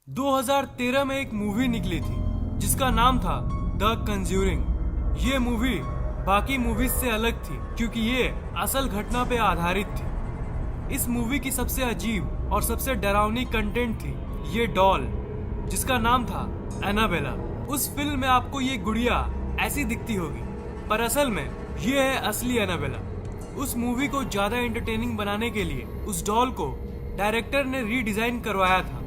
2013 में एक मूवी निकली थी जिसका नाम था द कंज्यूरिंग। ये मूवी बाकी मूवीज से अलग थी क्योंकि ये असल घटना पे आधारित थी। इस मूवी की सबसे अजीब और सबसे डरावनी कंटेंट थी ये डॉल जिसका नाम था एनाबेला। उस फिल्म में आपको ये गुड़िया ऐसी दिखती होगी पर असल में ये है असली एनाबेला। उस मूवी को ज्यादा एंटरटेनिंग बनाने के लिए उस डॉल को डायरेक्टर ने रीडिजाइन करवाया था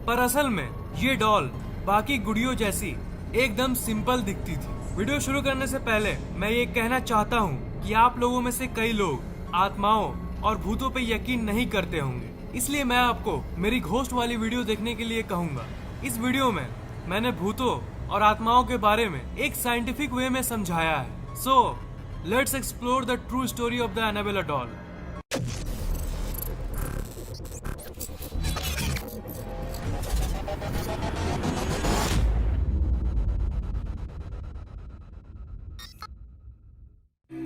पर असल में ये डॉल बाकी गुड़ियों जैसी एकदम सिंपल दिखती थी। वीडियो शुरू करने से पहले मैं ये कहना चाहता हूँ कि आप लोगों में से कई लोग आत्माओं और भूतों पे यकीन नहीं करते होंगे, इसलिए मैं आपको मेरी घोस्ट वाली वीडियो देखने के लिए कहूँगा। इस वीडियो में मैंने भूतों और आत्माओं के बारे में एक साइंटिफिक वे में समझाया है। So let's explore the true story of the Annabelle doll.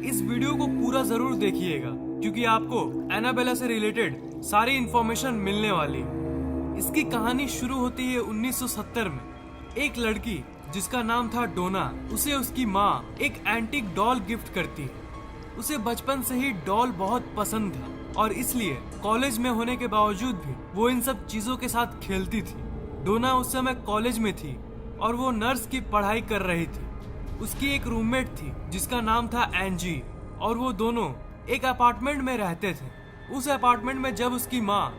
इस वीडियो को पूरा जरूर देखिएगा क्योंकि आपको एनाबेला से रिलेटेड सारी इंफॉर्मेशन मिलने वाली है। इसकी कहानी शुरू होती है 1970 में। एक लड़की जिसका नाम था डोना, उसे उसकी माँ एक एंटीक डॉल गिफ्ट करती है। उसे बचपन से ही डॉल बहुत पसंद था और इसलिए कॉलेज में होने के बावजूद भी वो इन सब चीजों के साथ खेलती थी। डोना उस समय कॉलेज में थी और वो नर्स की पढ़ाई कर रही थी। उसकी एक रूममेट थी जिसका नाम था एंजी और वो दोनों एक अपार्टमेंट में रहते थे। उस अपार्टमेंट में जब उसकी माँ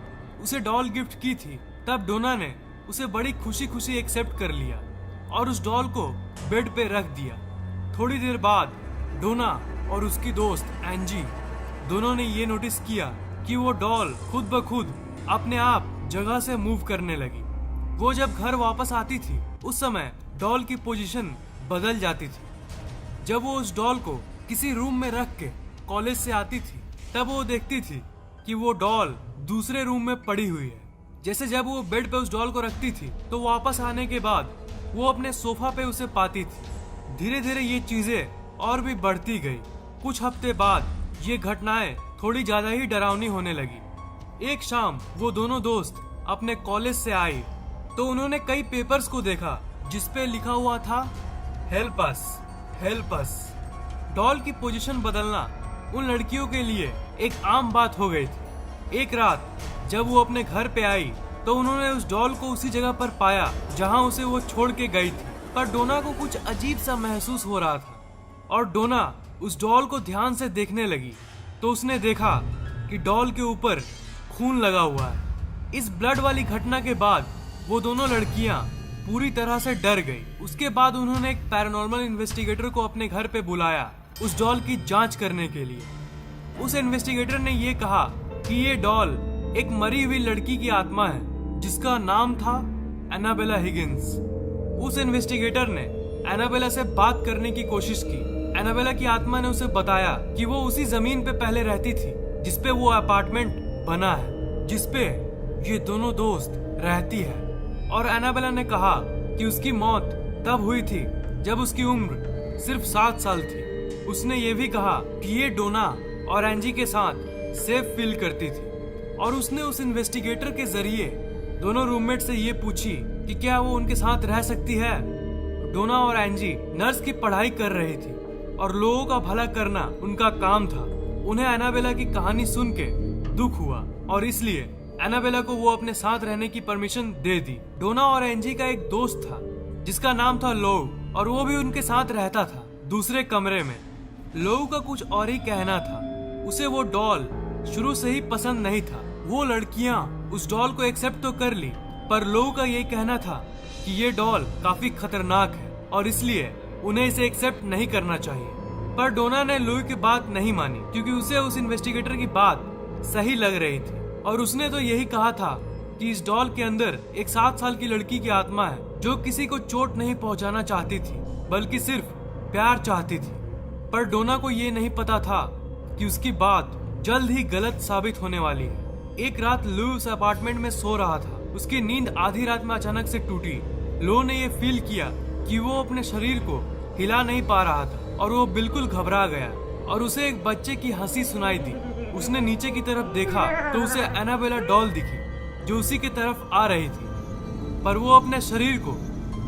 उसे डॉल गिफ्ट की थी तब डोना ने उसे बड़ी खुशी खुशी एक्सेप्ट कर लिया और उस डॉल को बेड पे रख दिया। थोड़ी देर बाद डोना और उसकी दोस्त एंजी दोनों ने ये नोटिस किया कि वो डॉल खुद ब खुद अपने आप जगह से मूव करने लगी। वो जब घर वापस आती थी उस समय डॉल की पोजीशन बदल जाती थी। जब वो उस डॉल को किसी रूम में रख के कॉलेज से आती थी तब वो देखती थी कि वो डॉल दूसरे रूम में पड़ी हुई है। जैसे जब वो बेड पे उस डॉल को रखती थी तो वापस आने के बाद वो अपने सोफा पे उसे पाती थी। धीरे धीरे ये चीजें और भी बढ़ती गई। कुछ हफ्ते बाद ये घटनाएं थोड़ी ज्यादा ही डरावनी होने लगी। एक शाम वो दोनों दोस्त अपने कॉलेज से आई तो उन्होंने कई पेपर्स को देखा जिसपे लिखा हुआ था help us, help us. Doll की पोजीशन बदलना उन लड़कियों के लिए एक आम बात हो गई थी। एक रात जब वो अपने घर पे आई तो उन्होंने उस डॉल को उसी जगह पर पाया जहां उसे वो छोड़ के गई थी। पर डोना को कुछ अजीब सा महसूस हो रहा था और डोना उस डॉल को ध्यान से देखने लगी तो उसने देखा कि डॉल के ऊपर खून लगा हुआ है। इस ब्लड वाली घटना के बाद वो दोनों लड़कियां पूरी तरह से डर गई। उसके बाद उन्होंने एक पैरानॉर्मल इन्वेस्टिगेटर को अपने घर पे बुलाया उस डॉल की जांच करने के लिए। उस इन्वेस्टिगेटर ने ये कहा कि ये डॉल एक मरी हुई लड़की की आत्मा है जिसका नाम था एनाबेला हिगिंस। उस इन्वेस्टिगेटर ने एनाबेला से बात करने की कोशिश की। एनाबेला की आत्मा ने उसे बताया कि वो उसी जमीन पे पहले रहती थी जिसपे वो अपार्टमेंट बना है, जिसपे ये दोनों दोस्त रहती है। और एनाबेला ने कहा कि उसकी मौत तब हुई थी जब उसकी उम्र सिर्फ 7 साल थी। उसने ये भी कहा कि ये डोना और एंजी के साथ सेफ फील करती थी और उसने उस इन्वेस्टिगेटर के जरिए दोनों रूममेट से ये पूछी कि क्या वो उनके साथ रह सकती है। डोना और एंजी नर्स की पढ़ाई कर रही थी और लोगों का भला करना उनका काम था। उन्हें एनाबेला की कहानी सुन के दुख हुआ और इसलिए एनाबेला को वो अपने साथ रहने की परमिशन दे दी। डोना और एंजी का एक दोस्त था जिसका नाम था लोग और वो भी उनके साथ रहता था दूसरे कमरे में। लोग का कुछ और ही कहना था। उसे वो डॉल शुरू से ही पसंद नहीं था। वो लड़कियां उस डॉल को एक्सेप्ट तो कर ली पर लोग का ये कहना था कि ये डॉल काफी खतरनाक है और इसलिए उन्हें इसे एक्सेप्ट नहीं करना चाहिए। पर डोना ने लोग की बात नहीं मानी क्योंकि उसे उस इन्वेस्टिगेटर की बात सही लग रही थी और उसने तो यही कहा था कि इस डॉल के अंदर एक 7 साल की लड़की की आत्मा है जो किसी को चोट नहीं पहुंचाना चाहती थी बल्कि सिर्फ प्यार चाहती थी। पर डोना को ये नहीं पता था कि उसकी बात जल्द ही गलत साबित होने वाली है। एक रात लो उस अपार्टमेंट में सो रहा था। उसकी नींद आधी रात में अचानक से टूटी। लो ने ये फील किया कि वो अपने शरीर को हिला नहीं पा रहा था और वो बिल्कुल घबरा गया और उसे एक बच्चे की हंसी सुनाई दी। उसने नीचे की तरफ देखा तो उसे एनाबेला डॉल दिखी जो उसी की तरफ आ रही थी। पर वो अपने शरीर को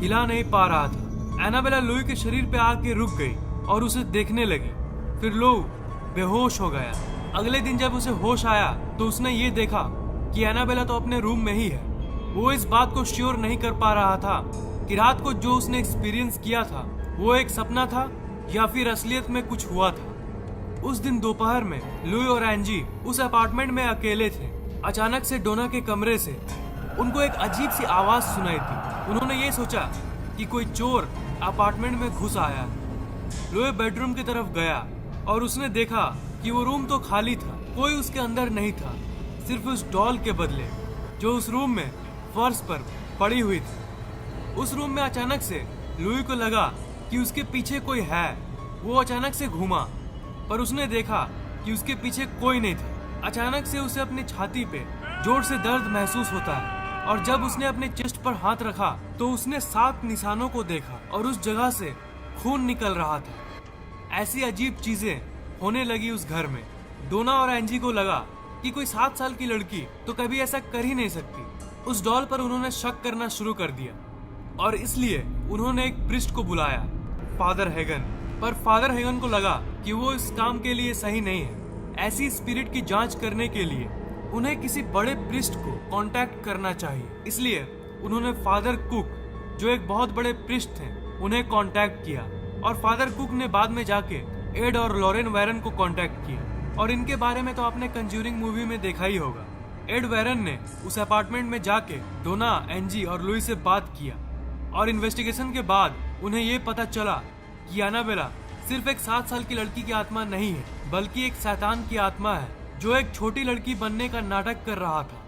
हिला नहीं पा रहा था। एनाबेला लुई के शरीर पे आके रुक गई और उसे देखने लगी। फिर लुई बेहोश हो गया। अगले दिन जब उसे होश आया तो उसने ये देखा कि एनाबेला तो अपने रूम में ही है। वो इस बात को श्योर नहीं कर पा रहा था कि रात को जो उसने एक्सपीरियंस किया था वो एक सपना था या फिर असलियत में कुछ हुआ था। उस दिन दोपहर में लुई और एंजी उस अपार्टमेंट में अकेले थे। अचानक से डोना के कमरे से उनको एक अजीब सी आवाज सुनाई थी। उन्होंने ये सोचा कि कोई चोर अपार्टमेंट में घुस आया है। लुई बेडरूम की तरफ गया और उसने देखा कि वो रूम तो खाली था, कोई उसके अंदर नहीं था, सिर्फ उस डॉल के बदले जो उस रूम में फर्श पर पड़ी हुई थी। उस रूम में अचानक से लुई को लगा कि उसके पीछे कोई है। वो अचानक से घूमा पर उसने देखा कि उसके पीछे कोई नहीं था। अचानक से उसे अपनी छाती पे जोर से दर्द महसूस होता है और जब उसने अपने चेस्ट पर हाथ रखा तो उसने 7 निशानों को देखा और उस जगह से खून निकल रहा था। ऐसी अजीब चीजें होने लगी उस घर में। डोना और एंजी को लगा कि कोई 7 साल की लड़की तो कभी ऐसा कर ही नहीं सकती। उस डॉल पर उन्होंने शक करना शुरू कर दिया और इसलिए उन्होंने एक प्रिस्ट को बुलाया, फादर हेगन। पर फादर हेगन को लगा कि वो इस काम के लिए सही नहीं है। ऐसी स्पिरिट की जांच करने के लिए उन्हें किसी बड़े प्रिस्ट को कांटेक्ट करना चाहिए। इसलिए उन्होंने फादर कुक, जो एक बहुत बड़े प्रिस्ट थे, उन्हें कांटेक्ट किया। और फादर कुक ने बाद में जाके एड और लॉरेन वैरन को कांटेक्ट किया। और इनके बारे में तो आपने कंज्यूरिंग मूवी में देखा ही होगा। एड वैरन ने उस अपार्टमेंट में जाके डोना, एंजी और लुई से बात किया और इन्वेस्टिगेशन के बाद उन्हें ये पता चला कि एनाबेला सिर्फ एक 7 साल की लड़की की आत्मा नहीं है, बल्कि एक शैतान की आत्मा है जो एक छोटी लड़की बनने का नाटक कर रहा था।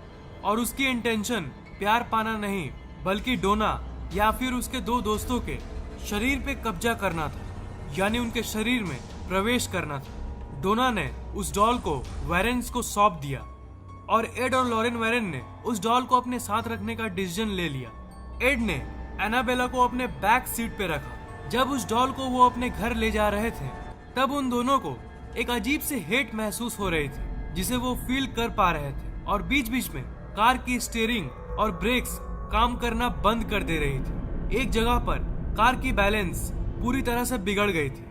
और उसकी इंटेंशन प्यार पाना नहीं, बल्कि डोना या फिर उसके 2 दोस्तों के शरीर पे कब्जा करना था, यानी उनके शरीर में प्रवेश करना था। डोना ने उस डॉल को वैरेंस को सौंप दिया और एड और लॉरेन वैरन ने उस डॉल को अपने साथ रखने का डिसीजन ले लिया। एड ने एनाबेला को अपने बैक सीट पे रखा। जब उस डॉल को वो अपने घर ले जा रहे थे तब उन दोनों को एक अजीब से हेट महसूस हो रही थी, जिसे वो फील कर पा रहे थे। और बीच बीच में कार की स्टीयरिंग और ब्रेक्स काम करना बंद कर दे रही थी। एक जगह पर कार की बैलेंस पूरी तरह से बिगड़ गई थी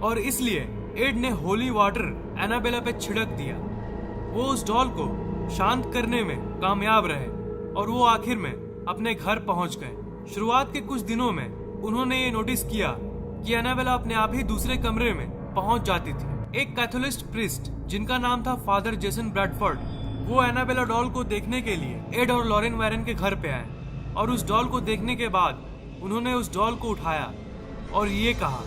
और इसलिए एड ने होली वाटर एनाबेला पे छिड़क दिया। वो उस डॉल को शांत करने में कामयाब रहे और वो आखिर में अपने घर पहुंच गए। शुरुआत के कुछ दिनों में उन्होंने ये नोटिस किया कि एनाबेला अपने आप ही दूसरे कमरे में पहुंच जाती थी। एक कैथोलिस्ट प्रिस्ट जिनका नाम था फादर जेसन ब्रैडफोर्ड, वो एनाबेला डॉल को देखने के लिए एड और लॉरेन वैरन के घर पे आए और उस डॉल को देखने के बाद उन्होंने उस डॉल को उठाया और ये कहा,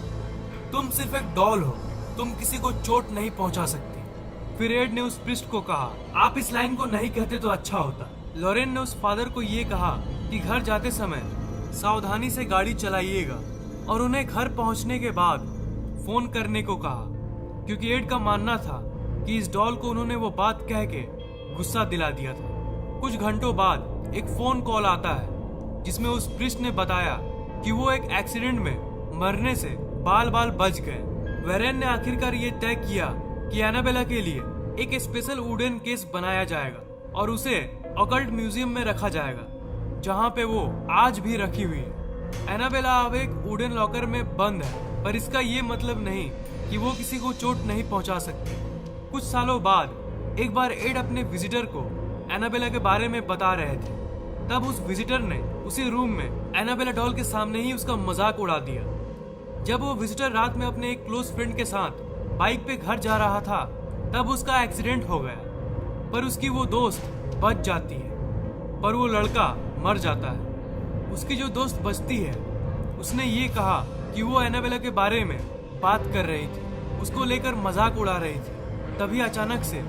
तुम सिर्फ एक डॉल हो, तुम किसी को चोट नहीं पहुंचा सकती। फिर एड ने उस प्रिस्ट को कहा, आप इस लाइन को नहीं कहते तो अच्छा होता। लॉरेन ने उस फादर को ये कहा कि घर जाते समय सावधानी से गाड़ी चलाइएगा और उन्हें घर पहुंचने के बाद फोन करने को कहा, क्योंकि एड का मानना था कि इस डॉल को उन्होंने वो बात कह के गुस्सा दिला दिया था। कुछ घंटों बाद एक फोन कॉल आता है जिसमें उस प्रिस्ट ने बताया कि वो एक एक्सीडेंट में मरने से बाल बाल बच गए। वैरन ने आखिरकार ये तय किया कि एनाबेला के लिए एक स्पेशल वुडन केस बनाया जाएगा और उसे ऑकल्ट म्यूजियम में रखा जाएगा, जहाँ पे वो आज भी रखी हुई है। एनाबेला अब एक वुडन लॉकर में बंद है, पर इसका ये मतलब नहीं कि वो किसी को चोट नहीं पहुंचा सकती। कुछ सालों बाद एक बार एड अपने विजिटर को एनाबेला के बारे में बता रहे थे। तब उस विजिटर ने उसी रूम में एनाबेला डॉल के सामने ही उसका मजाक उड़ा दिया। जब वो विजिटर रात में अपने एक क्लोज फ्रेंड के साथ बाइक पे घर जा रहा था तब उसका एक्सीडेंट हो गया, पर उसकी वो दोस्त बच जाती है, पर वो लड़का मर जाता है। उसकी जो दोस्त बचती है उसने ये कहा कि वो एनाबेला के बारे में बात कर रही थी, उसको लेकर मजाक उड़ा रही थी। तभी अचानक से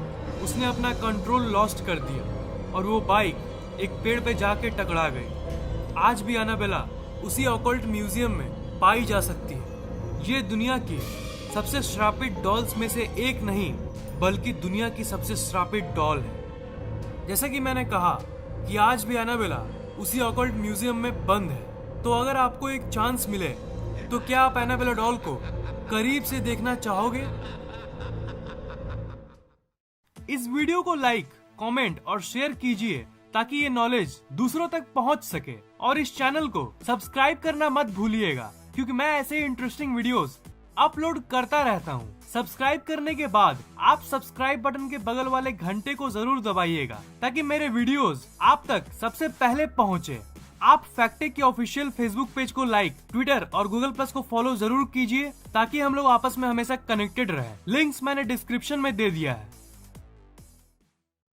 उसने अपना कंट्रोल लॉस्ट कर दिया और वो बाइक एक पेड़ पे जाके टकरा गई। आज भी एनाबेला उसी ऑकल्ट म्यूजियम में पाई जा सकती है। ये दुनिया की सबसे श्रापित डॉल्स में से एक नहीं, बल्कि दुनिया की सबसे श्रापित डॉल है। जैसा कि मैंने कहा कि आज भी एनाबेला उसी ऑकल्ट म्यूजियम में बंद है। तो अगर आपको एक चांस मिले तो क्या आप एनाबेला डॉल को करीब से देखना चाहोगे? इस वीडियो को लाइक, कमेंट और शेयर कीजिए ताकि ये नॉलेज दूसरों तक पहुंच सके। और इस चैनल को सब्सक्राइब करना मत भूलिएगा, क्योंकि मैं ऐसे इंटरेस्टिंग वीडियोस अपलोड करता रहता हूँ। सब्सक्राइब करने के बाद आप सब्सक्राइब बटन के बगल वाले घंटे को जरूर दबाइएगा, ताकि मेरे वीडियोस आप तक सबसे पहले पहुँचे। आप फैक्टेक के ऑफिशियल फेसबुक पेज को लाइक, ट्विटर और गूगल प्लस को फॉलो जरूर कीजिए, ताकि हम लोग आपस में हमेशा कनेक्टेड रहे। लिंक्स मैंने डिस्क्रिप्शन में दे दिया है।